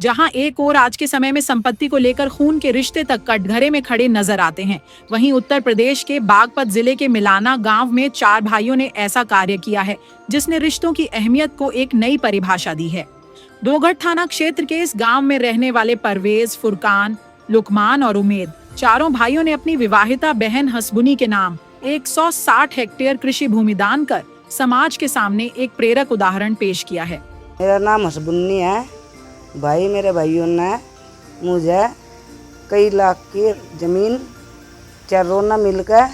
जहां एक ओर आज के समय में संपत्ति को लेकर खून के रिश्ते तक कटघरे में खड़े नजर आते हैं, वहीं उत्तर प्रदेश के बागपत जिले के मिलाना गांव में 4 भाइयों ने ऐसा कार्य किया है जिसने रिश्तों की अहमियत को एक नई परिभाषा दी है। दोघट थाना क्षेत्र के इस गांव में रहने वाले परवेज, फुरकान, लुकमान और उमेद चारों भाइयों ने अपनी विवाहिता बहन हसबुनी के नाम 160 हेक्टेयर कृषि भूमि दान कर समाज के सामने एक प्रेरक उदाहरण पेश किया है। मेरा नाम हसबुन्नी है। भाई मेरे भाइयों ने मुझे कई लाख की ज़मीन चारों ने मिलकर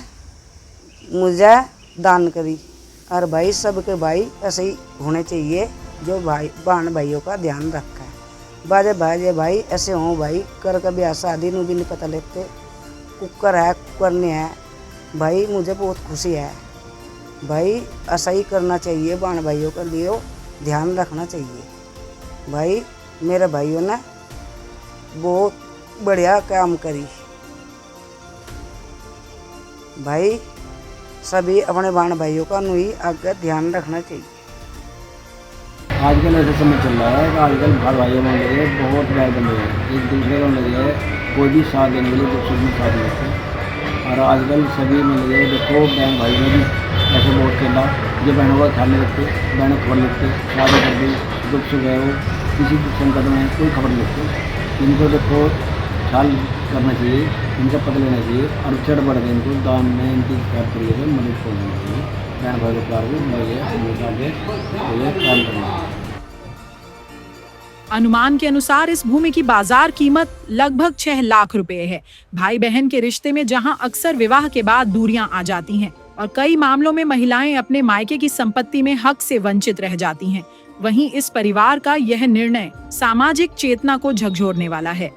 मुझे दान करी। और भाई सबके भाई ऐसे ही होने चाहिए जो भाई बहन भाइयों का ध्यान रखा है। बाजे भाई ऐसे हों भाई कर कभी शादी में भी नहीं पता लगते। कुकर है कुकर नहीं है भाई, मुझे बहुत खुशी है भाई। ऐसा ही करना चाहिए, बहन भाइयों के लिए ध्यान रखना चाहिए। भाई मेरे भाइयों ने बहुत बढ़िया काम करी। भाई सभी अपने बहन भाइयों का ही आगे ध्यान रखना चाहिए। आजकल ऐसा समय चल रहा है कि आजकल भाई भाइयों में लगे बहुत बैर बन रहे हैं, एक दूसरे को लगे कोई भी साथ देने के लिए दुख सुख में साथ देते हैं। और आजकल सभी में लगे देखो बहन भाई में भी ऐसे बहुत चल रहा, जो बहनों का ख्याल नहीं रखते, बहनों को खबर लिखते, शादी कर दी, दुख सुख है वो किसी दुख संकट में कोई खबर नहीं लिखते। इनको देखो ख्याल करना चाहिए, इनका पता लेना चाहिए और चढ़ बढ़ गए इनको दान में इनकी प्यार करिए तो मदद करना चाहिए। बहन भाई को प्यार भी मिले काम करना। अनुमान के अनुसार इस भूमि की बाजार कीमत लगभग 6 लाख रुपए है। भाई बहन के रिश्ते में जहां अक्सर विवाह के बाद दूरियां आ जाती हैं और कई मामलों में महिलाएं अपने मायके की संपत्ति में हक से वंचित रह जाती हैं, वहीं इस परिवार का यह निर्णय सामाजिक चेतना को झकझोरने वाला है।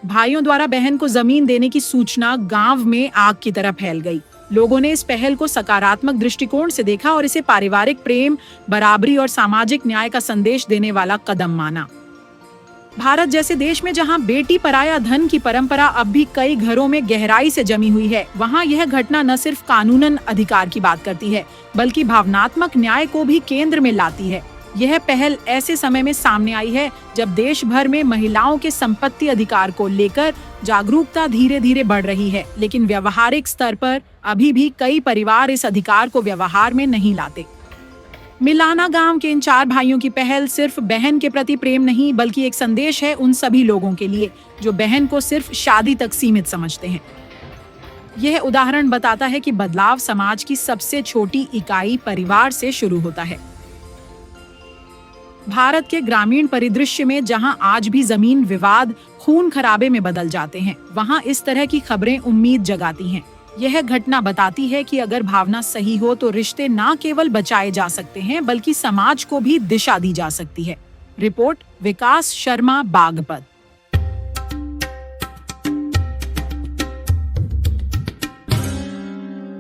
भाइयों द्वारा बहन को जमीन देने की सूचना गांव में आग की तरह फैल गई। लोगों ने इस पहल को सकारात्मक दृष्टिकोण से देखा और इसे पारिवारिक प्रेम, बराबरी और सामाजिक न्याय का संदेश देने वाला कदम माना। भारत जैसे देश में जहां बेटी पराया धन की परंपरा अब भी कई घरों में गहराई से जमी हुई है, वहां यह घटना न सिर्फ कानूनन अधिकार की बात करती है बल्कि भावनात्मक न्याय को भी केंद्र में लाती है। यह पहल ऐसे समय में सामने आई है जब देश भर में महिलाओं के संपत्ति अधिकार को लेकर जागरूकता धीरे धीरे बढ़ रही है, लेकिन व्यवहारिक स्तर पर अभी भी कई परिवार इस अधिकार को व्यवहार में नहीं लाते। मिलाना गांव के इन 4 भाइयों की पहल सिर्फ बहन के प्रति प्रेम नहीं बल्कि एक संदेश है उन सभी लोगों के लिए जो बहन को सिर्फ शादी तक सीमित समझते हैं। यह उदाहरण बताता है कि बदलाव समाज की सबसे छोटी इकाई परिवार से शुरू होता है। भारत के ग्रामीण परिदृश्य में जहां आज भी जमीन विवाद खून खराबे में बदल जाते हैं, वहां इस तरह की खबरें उम्मीद जगाती हैं। यह घटना बताती है कि अगर भावना सही हो तो रिश्ते न केवल बचाए जा सकते हैं बल्कि समाज को भी दिशा दी जा सकती है। रिपोर्ट विकास शर्मा, बागपत।